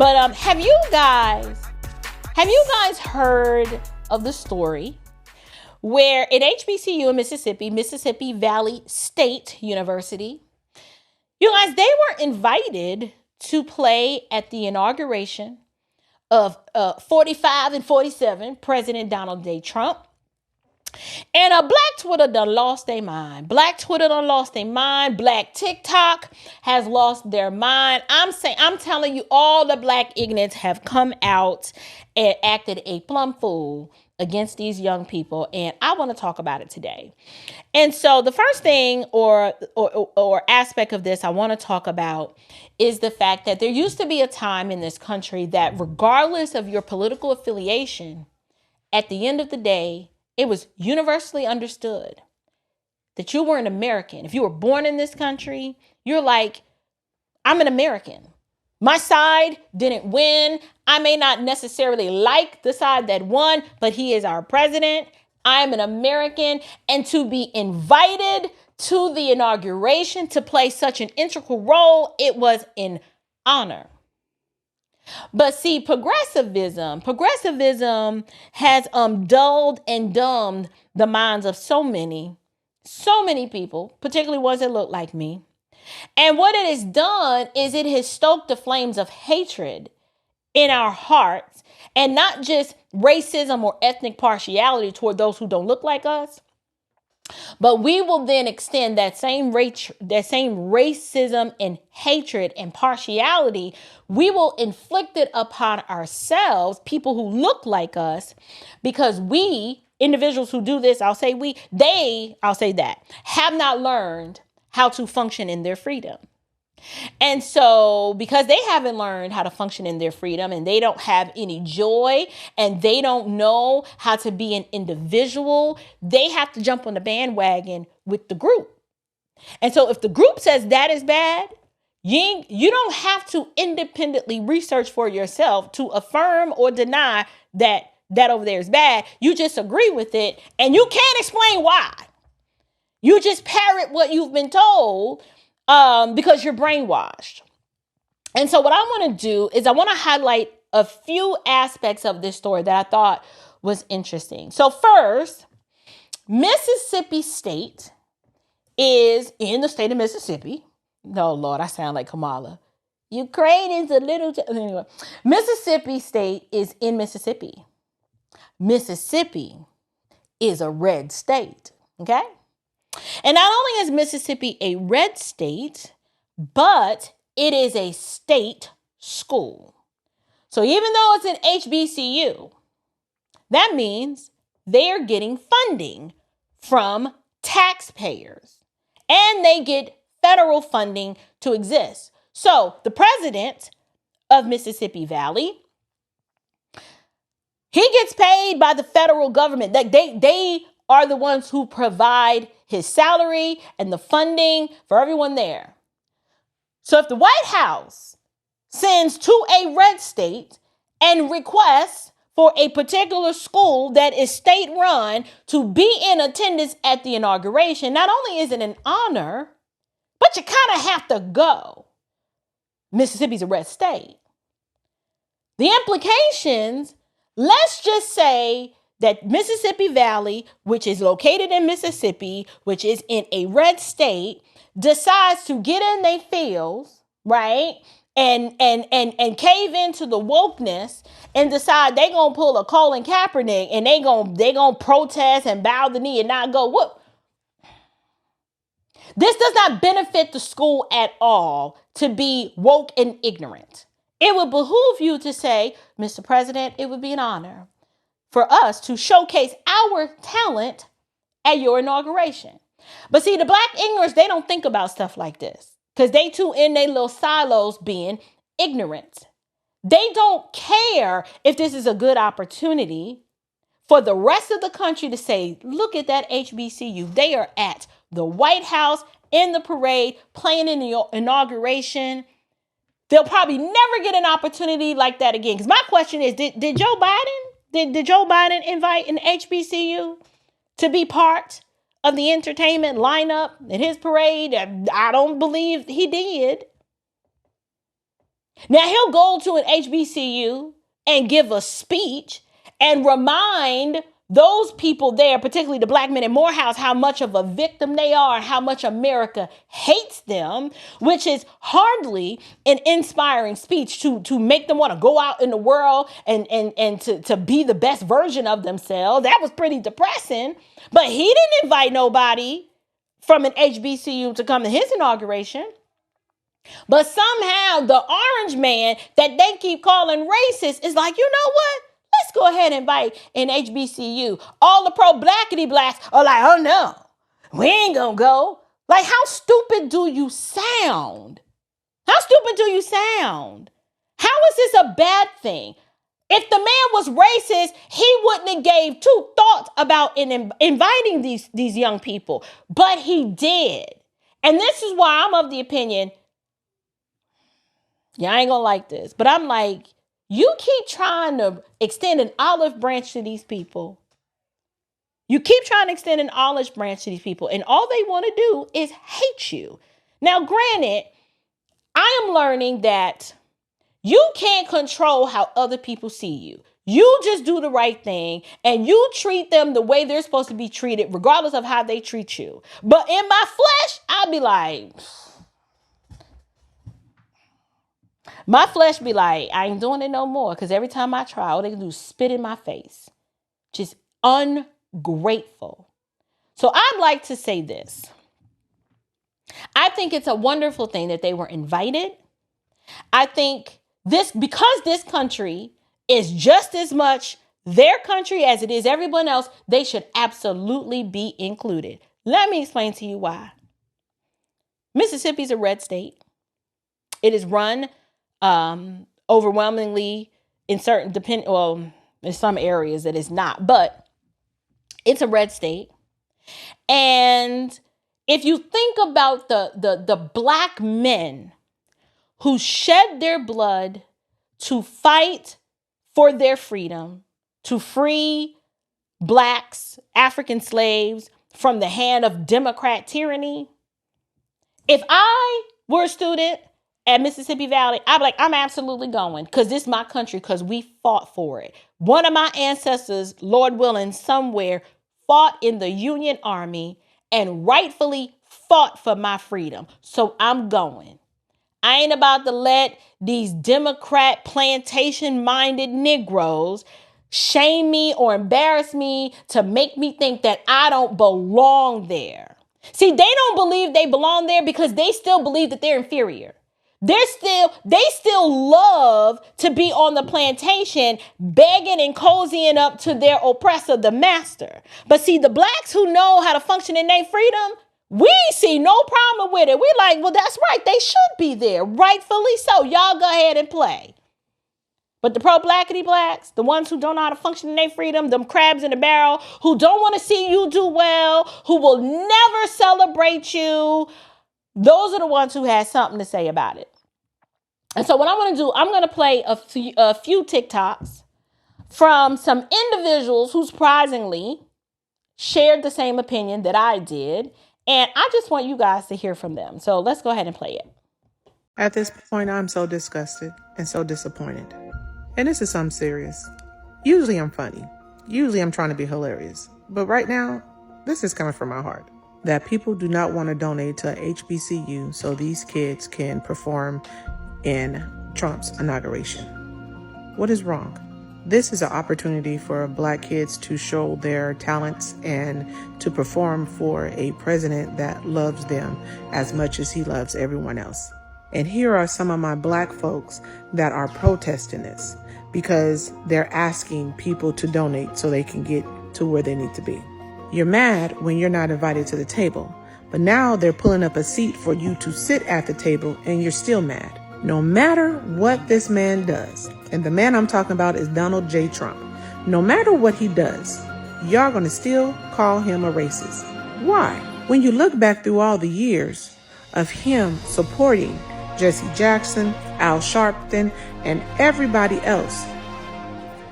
But have you guys heard of the story where at HBCU in Mississippi Valley State University, you guys, they were invited to play at the inauguration of 45 and 47 President Donald J. Trump. And Black Twitter done lost their mind. Black Tik Tok has lost their mind. I'm telling you, all the Black ignorants have come out and acted a plumb fool against these young people. And I want to talk about it today. And so the first thing or aspect of this I want to talk about is the fact that there used to be a time in this country that regardless of your political affiliation, at the end of the day, it was universally understood that you were an American. If you were born in this country, you're like, I'm an American. My side didn't win. I may not necessarily like the side that won, but he is our president. I'm an American. And to be invited to the inauguration to play such an integral role, it was an honor. But see, progressivism has dulled and dumbed the minds of so many people, particularly ones that look like me. And what it has done is it has stoked the flames of hatred in our hearts, and not just racism or ethnic partiality toward those who don't look like us. But we will then extend that same racism and hatred and partiality. We will inflict it upon ourselves, people who look like us, because we, individuals who do this, have not learned how to function in their freedom. And so because they haven't learned how to function in their freedom, and they don't have any joy, and they don't know how to be an individual, they have to jump on the bandwagon with the group. And so if the group says that is bad, you don't have to independently research for yourself to affirm or deny that over there is bad. You just agree with it, and you can't explain why. You just parrot what you've been told because you're brainwashed. And so what I want to do is I want to highlight a few aspects of this story that I thought was interesting. So first, Mississippi State is in the state of Mississippi. No, Lord, I sound like Kamala. Ukraine is a little... Anyway, Mississippi State is in Mississippi. Mississippi is a red state, okay? And not only is Mississippi a red state, but it is a state school. So even though it's an HBCU, that means they're getting funding from taxpayers, and they get federal funding to exist. So the president of Mississippi Valley, he gets paid by the federal government. They are the ones who provide his salary and the funding for everyone there. So if the White House sends to a red state and requests for a particular school that is state run to be in attendance at the inauguration, not only is it an honor, but you kind of have to go. Mississippi's a red state. The implications, let's just say that Mississippi Valley, which is located in Mississippi, which is in a red state, decides to get in their feels, right? And cave into the wokeness and decide they gonna pull a Colin Kaepernick and they gonna protest and bow the knee and not go. What? This does not benefit the school at all to be woke and ignorant. It would behoove you to say, Mr. President, it would be an honor for us to showcase our talent at your inauguration. But see, the Black ignorants, they don't think about stuff like this because they too in their little silos being ignorant. They don't care if this is a good opportunity for the rest of the country to say, look at that HBCU. They are at the White House in the parade, playing in the inauguration. They'll probably never get an opportunity like that again. Because my question is, did Joe Biden? Did Joe Biden invite an HBCU to be part of the entertainment lineup at his parade? I don't believe he did. Now he'll go to an HBCU and give a speech and remind those people there, particularly the black men in Morehouse, how much of a victim they are and how much America hates them, which is hardly an inspiring speech to make them want to go out in the world and to be the best version of themselves. That was pretty depressing. But he didn't invite nobody from an HBCU to come to his inauguration. But somehow the orange man that they keep calling racist is like, you know what? Let's go ahead and invite an HBCU. All the pro-blackity blacks are like, oh no, we ain't gonna go. Like, how stupid do you sound? How stupid do you sound? How is this a bad thing? If the man was racist, he wouldn't have gave two thoughts about inviting these young people, but he did. And this is why I'm of the opinion, yeah, I ain't gonna like this, but I'm like, you keep trying to extend an olive branch to these people. You keep trying to extend an olive branch to these people, and all they want to do is hate you. Now, granted, I am learning that you can't control how other people see you. You just do the right thing, and you treat them the way they're supposed to be treated, regardless of how they treat you. But in my flesh, I'll be like, my flesh be like, I ain't doing it no more. Because every time I try, all they can do is spit in my face. Just ungrateful. So I'd like to say this. I think it's a wonderful thing that they were invited. I think because this country is just as much their country as it is everyone else, they should absolutely be included. Let me explain to you why. Mississippi's a red state. It is run overwhelmingly in some areas it is not, but it's a red state. And if you think about the black men who shed their blood to fight for their freedom, to free blacks, African slaves from the hand of Democrat tyranny, if I were a student at Mississippi Valley, I'd be like, I'm absolutely going because this is my country because we fought for it. One of my ancestors, Lord willing, somewhere fought in the Union Army and rightfully fought for my freedom. So I'm going. I ain't about to let these Democrat plantation-minded Negroes shame me or embarrass me to make me think that I don't belong there. See, they don't believe they belong there because they still believe that they're inferior. They still love to be on the plantation begging and cozying up to their oppressor, the master. But see, the blacks who know how to function in their freedom, we see no problem with it. We're like, well, that's right. They should be there. Rightfully so. Y'all go ahead and play. But the pro-blackity blacks, the ones who don't know how to function in their freedom, them crabs in the barrel, who don't want to see you do well, who will never celebrate you, those are the ones who has something to say about it. And so what I'm going to do, I'm going to play a few TikToks from some individuals who surprisingly shared the same opinion that I did. And I just want you guys to hear from them. So let's go ahead and play it. At this point, I'm so disgusted and so disappointed. And this is something serious. Usually I'm funny. Usually I'm trying to be hilarious. But right now, this is coming from my heart. That people do not want to donate to HBCU so these kids can perform in Trump's inauguration. What is wrong? This is an opportunity for black kids to show their talents and to perform for a president that loves them as much as he loves everyone else. And here are some of my black folks that are protesting this because they're asking people to donate so they can get to where they need to be. You're mad when you're not invited to the table, but now they're pulling up a seat for you to sit at the table and you're still mad. No matter what this man does, and the man I'm talking about is Donald J. Trump, no matter what he does, y'all gonna still call him a racist. Why? When you look back through all the years of him supporting Jesse Jackson, Al Sharpton, and everybody else,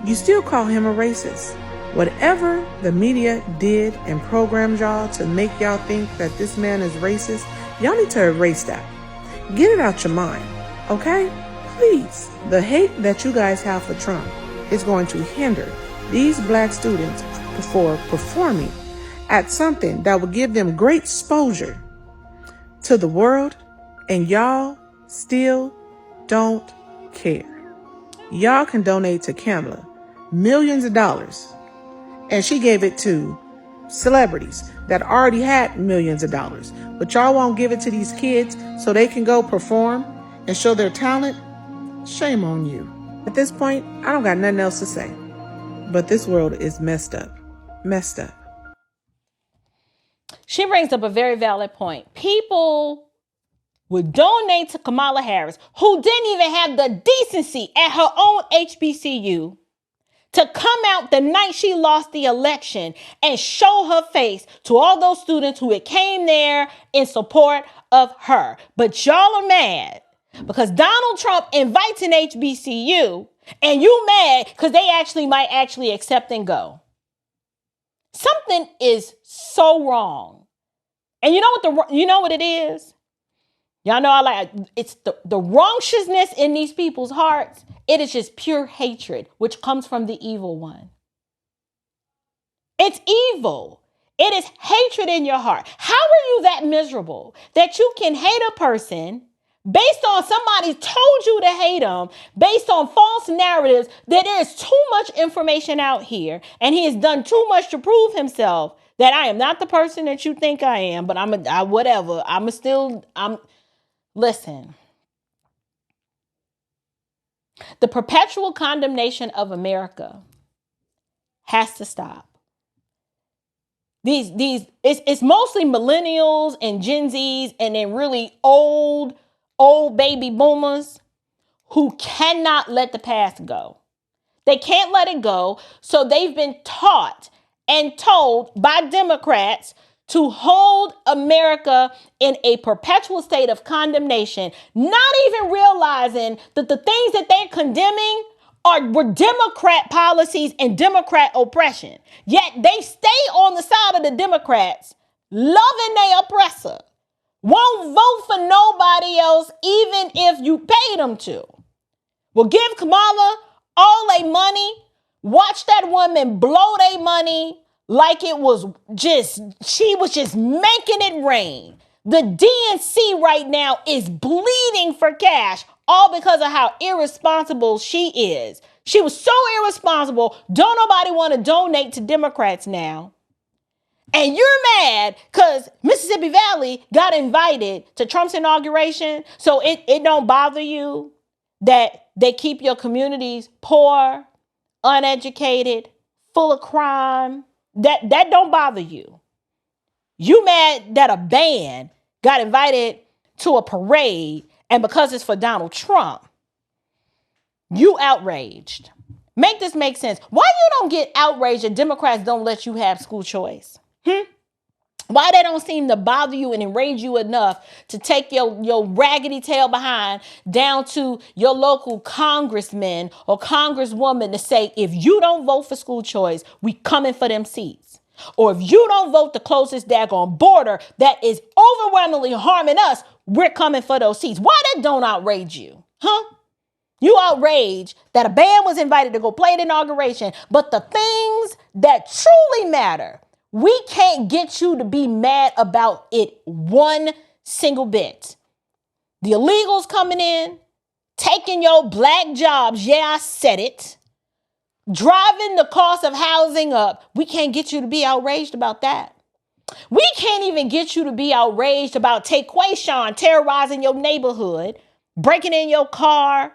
you still call him a racist. Whatever the media did and programmed y'all to make y'all think that this man is racist, y'all need to erase that. Get it out your mind, okay? Please, the hate that you guys have for Trump is going to hinder these black students for performing at something that will give them great exposure to the world, and y'all still don't care. Y'all can donate to Kamala millions of dollars, and she gave it to celebrities that already had millions of dollars, but y'all won't give it to these kids so they can go perform and show their talent. Shame on you. At this point, I don't got nothing else to say, but this world is messed up. Messed up. She brings up a very valid point. People would donate to Kamala Harris, who didn't even have the decency at her own HBCU to come out the night she lost the election and show her face to all those students who had came there in support of her. But y'all are mad because Donald Trump invites an HBCU and you mad because they might accept and go. Something is so wrong. And you know what it is? Y'all know it's the wrongshousness in these people's hearts. It is just pure hatred, which comes from the evil one. It's evil. It is hatred in your heart. How are you that miserable that you can hate a person based on somebody told you to hate them, based on false narratives, that there's too much information out here and he has done too much to prove himself that I am not the person that you think I am, but listen. The perpetual condemnation of America has to stop. It's mostly millennials and Gen Zs and then really old baby boomers who cannot let the past go. They can't let it go. So they've been taught and told by Democrats to hold America in a perpetual state of condemnation, not even realizing that the things that they're condemning were Democrat policies and Democrat oppression. Yet they stay on the side of the Democrats, loving their oppressor. Won't vote for nobody else, even if you pay them to. Will give Kamala all their money. Watch that woman blow their money like it was she was just making it rain. The DNC right now is bleeding for cash, all because of how irresponsible she is. She was so irresponsible. Don't nobody want to donate to Democrats now. And you're mad because Mississippi Valley got invited to Trump's inauguration. So it don't bother you that they keep your communities poor, uneducated, full of crime. That don't bother you. You mad that a band got invited to a parade and because it's for Donald Trump, you outraged. Make this make sense. Why you don't get outraged that Democrats don't let you have school choice? Why they don't seem to bother you and enrage you enough to take your raggedy tail behind down to your local congressman or congresswoman to say, if you don't vote for school choice, we coming for them seats. Or if you don't vote the closest daggone border that is overwhelmingly harming us, we're coming for those seats. Why that don't outrage you? You outraged that a band was invited to go play the inauguration, but the things that truly matter, we can't get you to be mad about it one single bit. The illegals coming in, taking your black jobs. Yeah, I said it. Driving the cost of housing up. We can't get you to be outraged about that. We can't even get you to be outraged about Taquayshawn terrorizing your neighborhood, breaking in your car,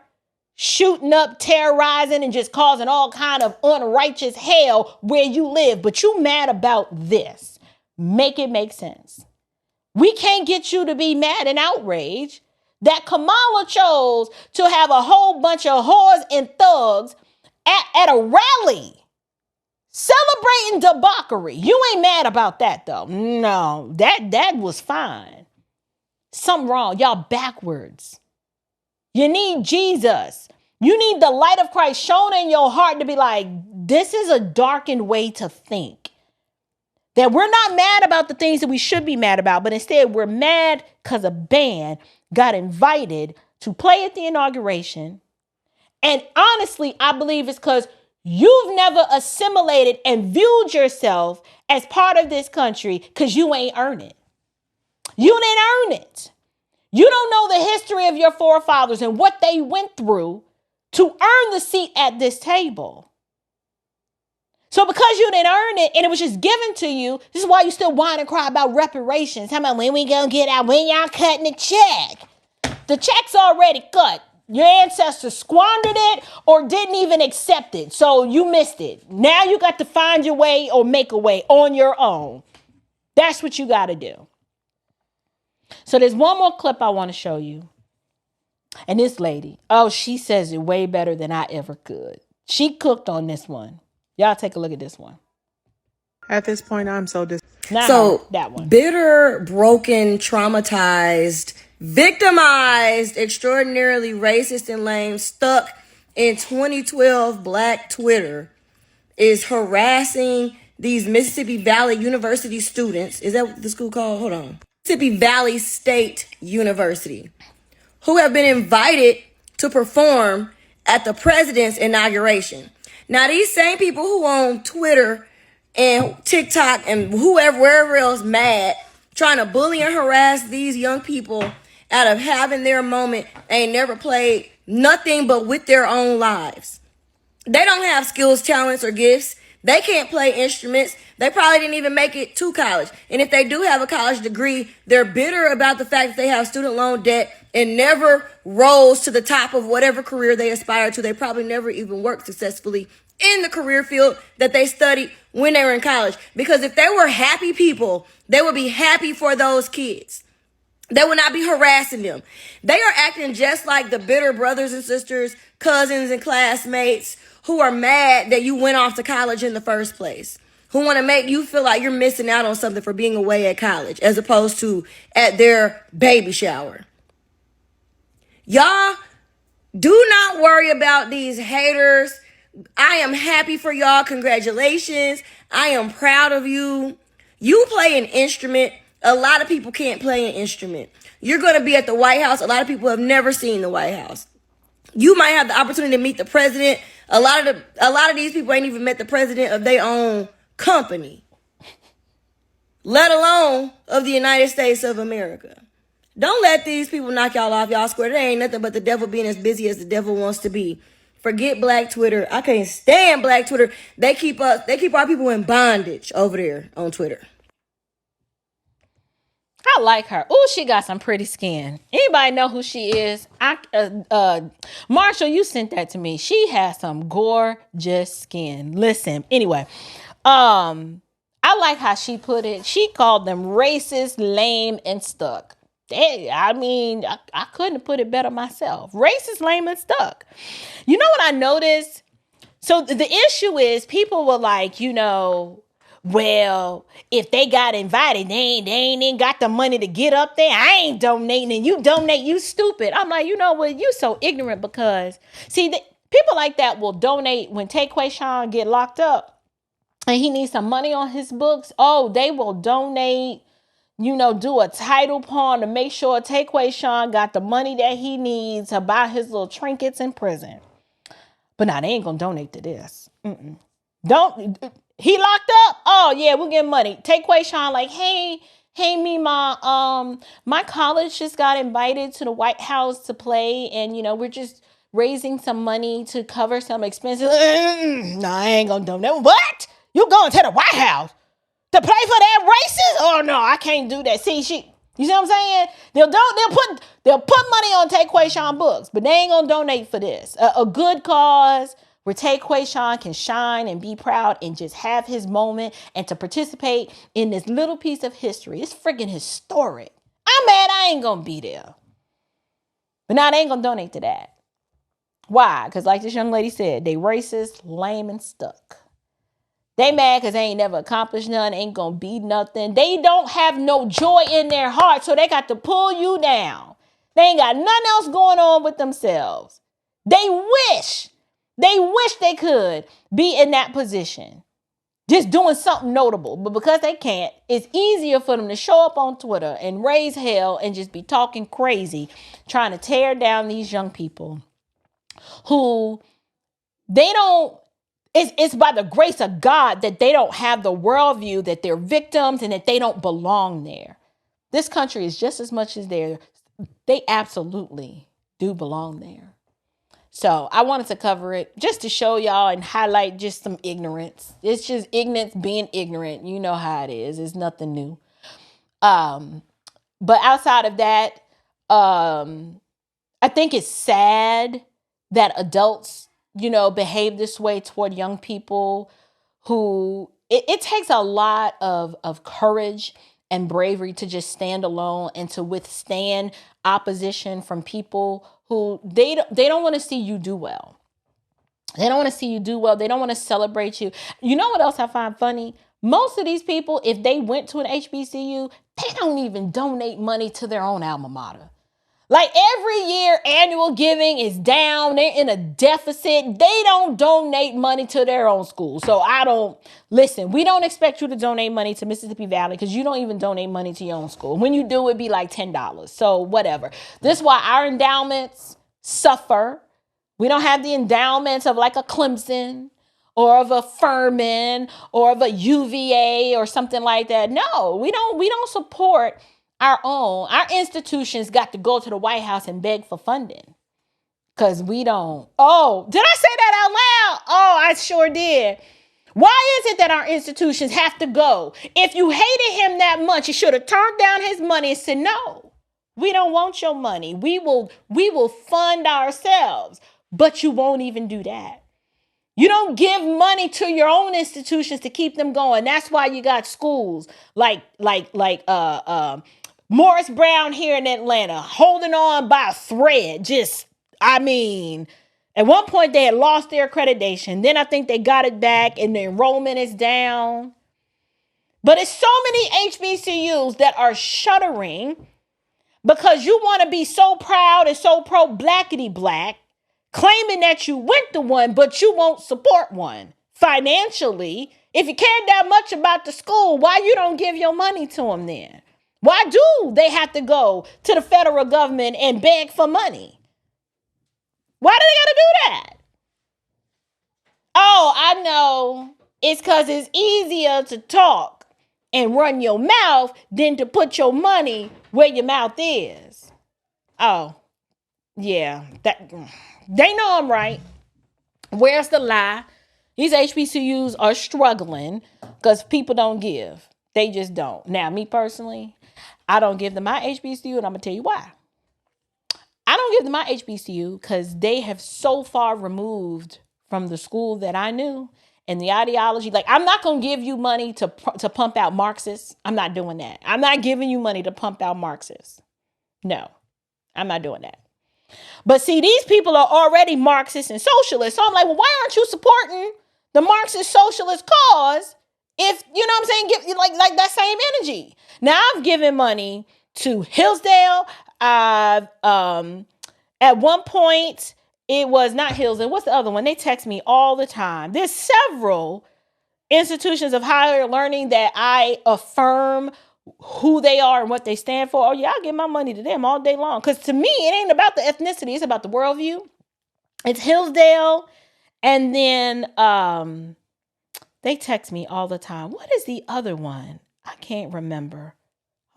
shooting up, terrorizing, and just causing all kind of unrighteous hell where you live. But you mad about this. Make it make sense. We can't get you to be mad and outraged that Kamala chose to have a whole bunch of whores and thugs at a rally celebrating debauchery. You ain't mad about that, though. No, that was fine. Something wrong. Y'all backwards. You need Jesus. You need the light of Christ shown in your heart to be like, this is a darkened way to think. That we're not mad about the things that we should be mad about, but instead we're mad because a band got invited to play at the inauguration. And honestly, I believe it's because you've never assimilated and viewed yourself as part of this country because you ain't earned it. You didn't earn it. You don't know the history of your forefathers and what they went through to earn the seat at this table. So because you didn't earn it and it was just given to you, this is why you still whine and cry about reparations. How about when we gonna get out? When y'all cutting the check? The check's already cut. Your ancestors squandered it or didn't even accept it. So you missed it. Now you got to find your way or make a way on your own. That's what you got to do. So there's one more clip I want to show you. And this lady, she says it way better than I ever could. She cooked on this one. Y'all take a look at this one. At this point, I'm so that one. Bitter, broken, traumatized, victimized, extraordinarily racist and lame, stuck in 2012 Black Twitter is harassing these Mississippi Valley University students. Is that what the school called? Hold on. Mississippi Valley State University, who have been invited to perform at the president's inauguration. Now, these same people who on Twitter and TikTok and wherever else mad, trying to bully and harass these young people out of having their moment, ain't never played nothing but with their own lives. They don't have skills, talents, or gifts. They can't play instruments. They probably didn't even make it to college. And if they do have a college degree, they're bitter about the fact that they have student loan debt and never rose to the top of whatever career they aspire to. They probably never even worked successfully in the career field that they studied when they were in college. Because if they were happy people, they would be happy for those kids. They will not be harassing them. They are acting just like the bitter brothers and sisters, cousins and classmates who are mad that you went off to college in the first place, who want to make you feel like you're missing out on something for being away at college as opposed to at their baby shower. Y'all, do not worry about these haters. I am happy for y'all. Congratulations. I am proud of you. You play an instrument. A lot of people can't play an instrument. You're going to be at the White House. A lot of people have never seen the White House. You might have the opportunity to meet the president. A lot of these people ain't even met the president of their own company, let alone of the United States of America. Don't let these people knock y'all off y'all square. They ain't nothing but the devil being as busy as the devil wants to be. Forget Black Twitter. I can't stand Black Twitter. They keep our people in bondage over there on Twitter. I like her. Oh, she got some pretty skin. Anybody know who she is? Marshall, you sent that to me. She has some gorgeous skin. Listen, anyway, I like how she put it. She called them racist, lame, and stuck. I couldn't have put it better myself. Racist, lame, and stuck. You know what I noticed? So the issue is people were like, well, if they got invited, they ain't even got the money to get up there. I ain't donating, and you donate, you stupid. I'm like, you know what? You so ignorant because, see, people like that will donate when Taquayshawn get locked up and he needs some money on his books. Oh, they will donate, do a title pawn to make sure Taquayshawn got the money that he needs to buy his little trinkets in prison. But now they ain't gonna donate to this. He locked up? Oh, yeah, we'll get money. Taquayshawn like, hey, Mima, my college just got invited to the White House to play, and, we're just raising some money to cover some expenses. No, I ain't gonna donate. What? You going to the White House to play for that racist? Oh, no, I can't do that. See, you see what I'm saying? They'll put money on Taquayshawn books, but they ain't gonna donate for this. A good cause where Taquayshawn can shine and be proud and just have his moment and to participate in this little piece of history. It's freaking historic. I'm mad I ain't gonna be there. But now they ain't gonna donate to that. Why? Because like this young lady said, they racist, lame, and stuck. They mad because they ain't never accomplished nothing, ain't gonna be nothing. They don't have no joy in their heart, so they got to pull you down. They ain't got nothing else going on with themselves. They wish they could be in that position. just doing something notable. But because they can't, it's easier for them to show up on Twitter and raise hell and just be talking crazy, trying to tear down these young people who they don't, it's by the grace of God that they don't have the worldview that they're victims and that they don't belong there. This country is just as much as they absolutely do belong there. So I wanted to cover it just to show y'all and highlight just some ignorance. It's just ignorance being ignorant. You know how it is. It's nothing new. But outside of that, I think it's sad that adults, behave this way toward young people who it takes a lot of courage and bravery to just stand alone and to withstand opposition from people who they don't want to see you do well. They don't want to see you do well. They don't want to celebrate you. You know what else I find funny? Most of these people, if they went to an HBCU, they don't even donate money to their own alma mater. Like every year, annual giving is down. They're in a deficit. They don't donate money to their own school. So we don't expect you to donate money to Mississippi Valley because you don't even donate money to your own school. When you do, it'd be like $10. So whatever. This is why our endowments suffer. We don't have the endowments of like a Clemson or of a Furman or of a UVA or something like that. No, we don't support our own. Our institutions got to go to the White House and beg for funding because we don't. Oh, did I say that out loud? Oh, I sure did. Why is it that our institutions have to go? If you hated him that much, you should have turned down his money and said, no, we don't want your money. We will fund ourselves, but you won't even do that. You don't give money to your own institutions to keep them going. That's why you got schools like Morris Brown here in Atlanta, holding on by a thread. At one point they had lost their accreditation. Then I think they got it back and the enrollment is down. But it's so many HBCUs that are shuddering because you want to be so proud and so pro-blackity black, claiming that you went to one, but you won't support one financially. If you cared that much about the school, why you don't give your money to them then? Why do they have to go to the federal government and beg for money? Why do they got to do that? Oh, I know. It's because it's easier to talk and run your mouth than to put your money where your mouth is. Oh, yeah. They know I'm right. Where's the lie? These HBCUs are struggling because people don't give. They just don't. Now, me personally, I don't give them my HBCU, and I'm going to tell you why. I don't give them my HBCU because they have so far removed from the school that I knew and the ideology. Like, I'm not going to give you money to pump out Marxists. I'm not doing that. I'm not giving you money to pump out Marxists. No, I'm not doing that. But see, these people are already Marxists and socialists. So I'm like, well, why aren't you supporting the Marxist socialist cause if, you know what I'm saying, give like that same energy? Now, I've given money to Hillsdale. At one point, it was not Hillsdale. What's the other one? They text me all the time. There's several institutions of higher learning that I affirm who they are and what they stand for. Oh, yeah, I'll give my money to them all day long. Because to me, it ain't about the ethnicity. It's about the worldview. It's Hillsdale. And then they text me all the time. What is the other one? I can't remember.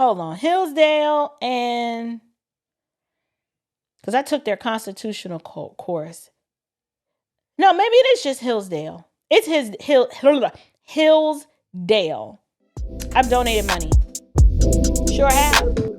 Hold on. Hillsdale and... because I took their constitutional course. No, maybe it is just Hillsdale. It's Hillsdale. I've donated money. Sure have.